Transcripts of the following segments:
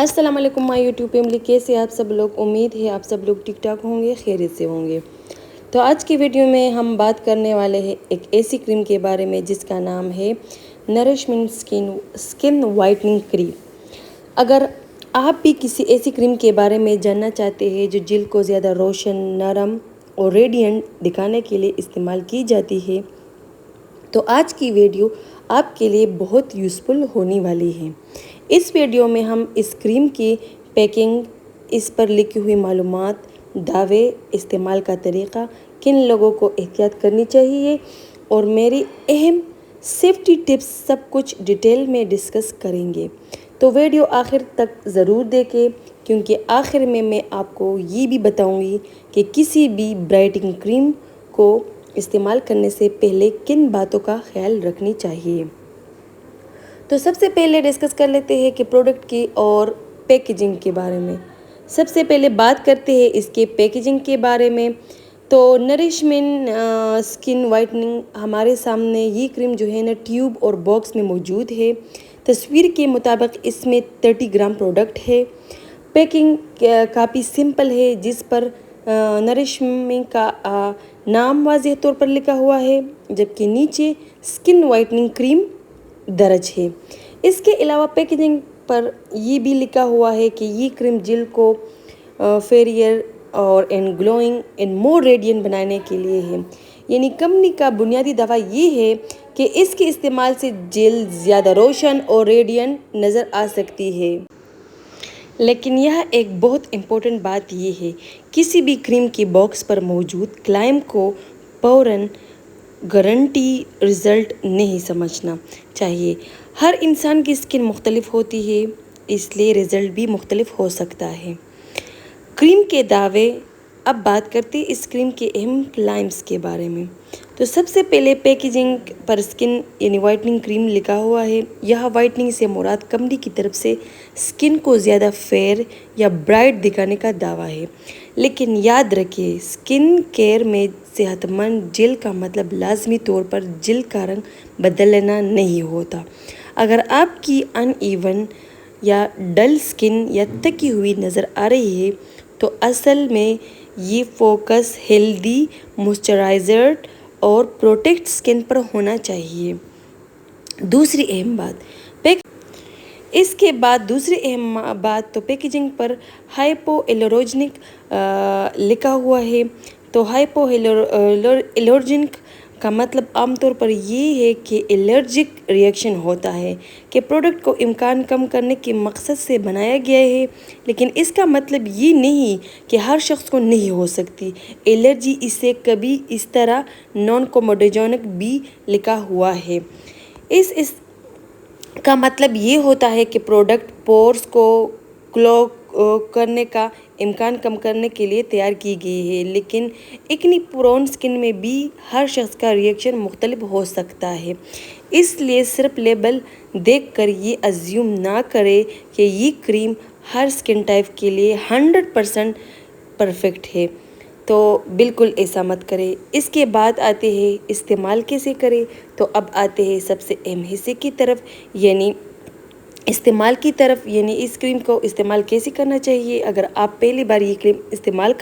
السلام علیکم مائی YouTube family, کیسے آپ سب لوگ؟ امید ہے آپ سب لوگ ٹھیک ٹھاک ہوں گے، خیریت سے ہوں گے۔ تو آج کی ویڈیو میں ہم بات کرنے والے ہیں ایک ایسی کریم کے بارے میں جس کا نام ہے نرشمنٹ سکن وائٹننگ کریم۔ اگر آپ بھی کسی ایسی کریم کے بارے میں جاننا چاہتے ہیں جو جلد کو زیادہ روشن، نرم اور ریڈینٹ دکھانے کے لیے استعمال کی جاتی ہے، تو آج کی ویڈیو آپ کے لیے بہت یوزفل ہونے والی ہے۔ اس ویڈیو میں ہم اس کریم کی پیکنگ، اس پر لکھی ہوئی معلومات، دعوے، استعمال کا طریقہ، کن لوگوں کو احتیاط کرنی چاہیے اور میری اہم سیفٹی ٹپس سب کچھ ڈیٹیل میں ڈسکس کریں گے۔ تو ویڈیو آخر تک ضرور دیکھیں، کیونکہ آخر میں آپ کو یہ بھی بتاؤں گی کہ کسی بھی برائٹنگ کریم کو استعمال کرنے سے پہلے کن باتوں کا خیال رکھنی چاہیے۔ تو سب سے پہلے ڈسکس کر لیتے ہیں کہ پروڈکٹ کی اور پیکیجنگ کے بارے میں۔ سب سے پہلے بات کرتے ہیں اس کے پیکیجنگ کے بارے میں۔ تو نرشمنٹ سکن وائٹننگ، ہمارے سامنے یہ کریم جو ہے نا ٹیوب اور باکس میں موجود ہے۔ تصویر کے مطابق اس میں 30 گرام پروڈکٹ ہے۔ پیکنگ کافی سمپل ہے، جس پر نرشمنٹ کا نام واضح طور پر لکھا ہوا ہے، جبکہ نیچے سکن وائٹننگ کریم درج ہے۔ اس کے علاوہ پیکیجنگ پر یہ بھی لکھا ہوا ہے کہ یہ کریم جلد کو فیئر اور گلوئنگ اینڈ مور ریڈینٹ بنانے کے لیے ہے۔ یعنی کمپنی کا بنیادی دعویٰ یہ ہے کہ اس کے استعمال سے جلد زیادہ روشن اور ریڈینٹ نظر آ سکتی ہے۔ لیکن یہاں ایک بہت امپورٹنٹ بات یہ ہے، کسی بھی کریم کے باکس پر موجود کلیم کو فوراً گارنٹی رزلٹ نہیں سمجھنا چاہیے۔ ہر انسان کی سکن مختلف ہوتی ہے، اس لیے رزلٹ بھی مختلف ہو سکتا ہے۔ کریم کے دعوے۔ اب بات کرتے ہیں اس کریم کے اہم کلیمز کے بارے میں۔ تو سب سے پہلے پیکیجنگ پر سکن یعنی وائٹننگ کریم لکھا ہوا ہے۔ یہاں وائٹننگ سے مراد کمپنی کی طرف سے سکن کو زیادہ فیئر یا برائٹ دکھانے کا دعویٰ ہے۔ لیکن یاد رکھیں، سکن کیئر میں صحت مند جلد کا مطلب لازمی طور پر جلد کا رنگ بدلنا نہیں ہوتا۔ اگر آپ کی ان ایون یا ڈل سکن یا تکی ہوئی نظر آ رہی ہے، تو اصل میں یہ فوکس ہیلدی، موئسچرائزڈ اور پروٹیکٹ سکن پر ہونا چاہیے۔ دوسری اہم بات تو پیکیجنگ پر ہائپو الرجنک لکھا ہوا ہے۔ تو ہائپو الرجنک کا مطلب عام طور پر یہ ہے کہ الرجک ریئیکشن ہوتا ہے، کہ پروڈکٹ کو امکان کم کرنے کے مقصد سے بنایا گیا ہے، لیکن اس کا مطلب یہ نہیں کہ ہر شخص کو نہیں ہو سکتی الرجی۔ اسے کبھی اس طرح نان کوموڈوجینک بھی لکھا ہوا ہے۔ اس کا مطلب یہ ہوتا ہے کہ پروڈکٹ پورز کو کلوگ کرنے کا امکان کم کرنے کے لیے تیار کی گئی ہے، لیکن ایکنی پرون سکن میں بھی ہر شخص کا ریئیکشن مختلف ہو سکتا ہے۔ اس لیے صرف لیبل دیکھ کر یہ ازیوم نہ کریں کہ یہ کریم ہر سکن ٹائپ کے لیے 100% پرفیکٹ ہے۔ تو بالکل ایسا مت کریں۔ اس کے بعد آتے ہیں استعمال کیسے کریں۔ تو اب آتے ہیں سب سے اہم حصے کی طرف، یعنی استعمال کی طرف، یعنی اس کریم کو استعمال کیسے کرنا چاہیے۔ اگر آپ پہلی بار یہ کریم استعمال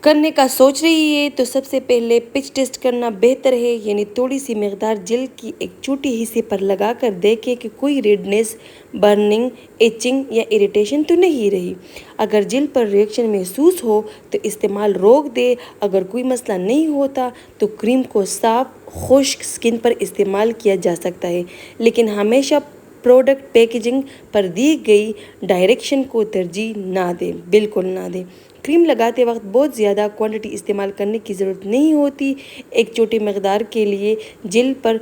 کرنے کا سوچ رہی ہے، تو سب سے پہلے پچ ٹیسٹ کرنا بہتر ہے، یعنی تھوڑی سی مقدار جلد کی ایک چھوٹی حصے پر لگا کر دیکھیں کہ کوئی ریڈنیس، برننگ، ایچنگ یا اریٹیشن تو نہیں رہی۔ اگر جلد پر ریئیکشن محسوس ہو تو استعمال روک دیں۔ اگر کوئی مسئلہ نہیں ہوتا تو کریم کو صاف، خشک سکن پر استعمال کیا جا سکتا ہے، لیکن ہمیشہ پروڈکٹ پیکیجنگ پر دی گئی ڈائریکشن کو ترجیح نہ دیں، بالکل نہ دیں۔ کریم لگاتے وقت بہت زیادہ کوانٹٹی استعمال کرنے کی ضرورت نہیں ہوتی۔ ایک چھوٹی مقدار کے لیے جلد پر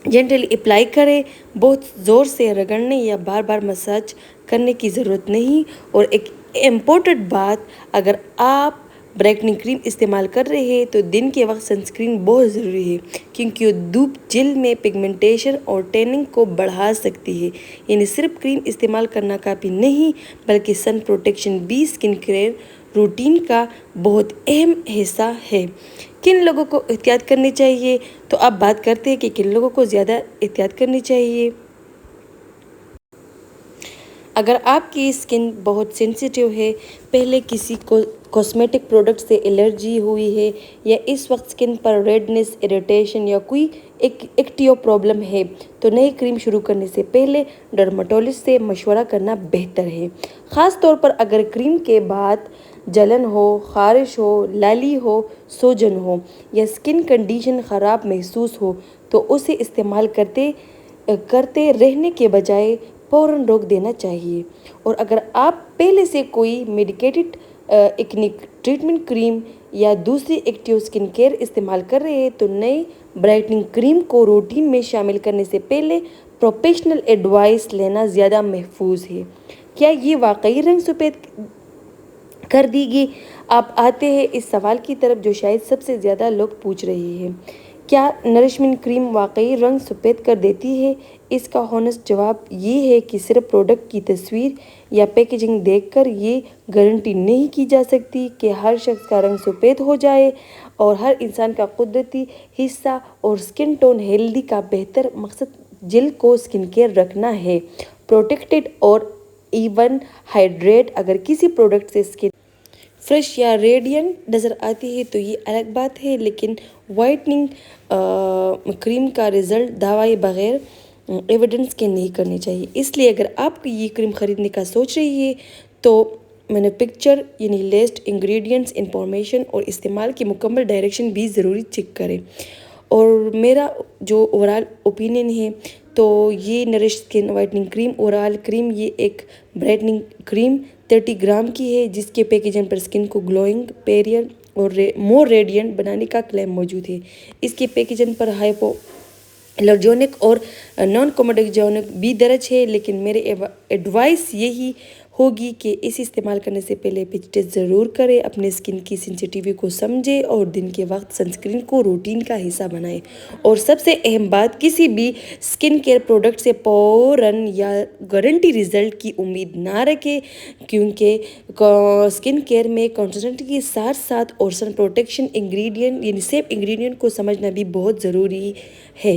جنٹلی اپلائی کریں، بہت زور سے رگڑنے یا بار بار مساج کرنے کی ضرورت نہیں۔ اور ایک امپورٹنٹ بات، اگر آپ برائٹننگ کریم استعمال کر رہے ہیں تو دن کے وقت سن اسکرین بہت ضروری ہے، کیونکہ دھوپ جلد میں پگمنٹیشن اور ٹیننگ کو بڑھا سکتی ہے۔ یعنی صرف کریم استعمال کرنا کافی نہیں، بلکہ سن پروٹیکشن بھی سکن کیئر روٹین کا بہت اہم حصہ ہے۔ کن لوگوں کو احتیاط کرنی چاہیے۔ تو اب بات کرتے ہیں کہ کن لوگوں کو زیادہ احتیاط کرنی چاہیے۔ اگر آپ کی اسکن بہت سینسیٹیو ہے، پہلے کسی کو کاسمیٹک پروڈکٹ سے الرجی ہوئی ہے، یا اس وقت اسکن پر ریڈنس، اریٹیشن یا کوئی ایکٹیو پرابلم ہے، تو نئی کریم شروع کرنے سے پہلے ڈرماٹولوجسٹ سے مشورہ کرنا بہتر ہے۔ خاص طور پر اگر کریم کے بعد جلن ہو، خارش ہو، لالی ہو، سوجن ہو یا اسکن کنڈیشن خراب محسوس ہو تو اسے استعمال کرتے رہنے کے بجائے فوراً روک دینا چاہیے۔ اور اگر آپ پہلے سے کوئی میڈیکیٹڈ ایکنی ٹریٹمنٹ کریم یا دوسری ایکٹیو اسکن کیئر استعمال کر رہے ہیں تو نئی برائٹننگ کریم کو روٹین میں شامل کرنے سے پہلے پروفیشنل ایڈوائس لینا زیادہ محفوظ ہے۔ کیا یہ واقعی رنگ سفید کر دے گی؟ آپ آتے ہیں اس سوال کی طرف جو شاید سب سے زیادہ لوگ پوچھ رہے ہیں، کیا نرشمنٹ کریم واقعی رنگ سفید کر دیتی ہے؟ اس کا ہانسٹ جواب یہ ہے کہ صرف پروڈکٹ کی تصویر یا پیکیجنگ دیکھ کر یہ گارنٹی نہیں کی جا سکتی کہ ہر شخص کا رنگ سفید ہو جائے، اور ہر انسان کا قدرتی حصہ اور اسکن ٹون ہیلدی کا بہتر مقصد جلد کو اسکن کیئر رکھنا ہے، پروٹیکٹڈ اور ایون ہائیڈریٹ۔ اگر کسی پروڈکٹ سے اسکن فریش یا ریڈینٹ نظر آتی ہے تو یہ الگ بات ہے، لیکن وائٹننگ کریم کا رزلٹ دعوی بغیر ایویڈنس کے نہیں کرنے چاہیے۔ اس لیے اگر آپ یہ کریم خریدنے کا سوچ رہی ہے تو مینوفیکچرر یعنی لسٹ، انگریڈینٹس، انفارمیشن اور استعمال کی مکمل ڈائریکشن بھی ضروری چیک کریں۔ اور میرا جو اوورال اوپینین ہے تو یہ نرش اسکن وائٹننگ کریم اوورال کریم یہ ایک برائٹننگ کریم 30 گرام کی ہے، جس کے پیکیجنگ پر اسکن کو گلوئنگ، پیریئر اور مور ریڈینٹ بنانے کا کلیم موجود ہے۔ اس کے پیکیجنگ پر ہائپو الرجینک اور نان کوموڈوجینک بھی درج ہے، لیکن میرے ایڈوائس یہی ہوگی کہ اسے استعمال کرنے سے پہلے پیچ ٹیسٹ ضرور کریں، اپنے اسکن کی سینسیٹیوٹی کو سمجھیں اور دن کے وقت سنسکرین کو روٹین کا حصہ بنائیں۔ اور سب سے اہم بات، کسی بھی اسکن کیئر پروڈکٹ سے فوراً یا گارنٹی رزلٹ کی امید نہ رکھیں، کیونکہ اسکن کیئر میں کنسسٹنسی کے ساتھ ساتھ اور سن پروٹیکشن انگریڈینٹ یعنی سیف انگریڈینٹ کو سمجھنا بھی بہت ضروری ہے۔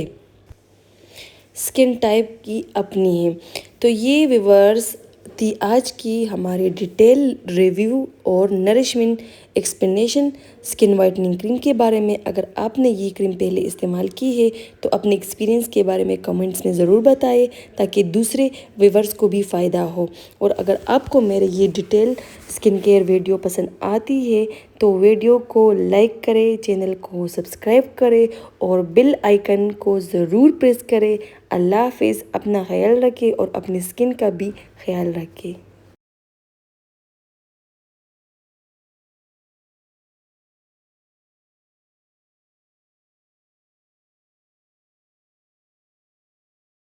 اسکن ٹائپ کی اپنی ہے۔ تو یہ ویورز تھی آج کی ہماری ڈیٹیل ریویو اور نرشمنٹ ایکسپلینیشن اسکن وائٹننگ کریم کے بارے میں۔ اگر آپ نے یہ کریم پہلے استعمال کی ہے تو اپنے ایکسپیرینس کے بارے میں کمنٹس میں ضرور بتائیں تاکہ دوسرے ویورز کو بھی فائدہ ہو۔ اور اگر آپ کو میرے یہ ڈیٹیل اسکن کیئر ویڈیو پسند آتی ہے تو ویڈیو کو لائک کریں، چینل کو سبسکرائب کریں اور بیل آئیکن کو ضرور پریس کریں۔ اللہ حافظ، اپنا خیال رکھیں اور اپنی اسکن کا بھی خیال رکھیں۔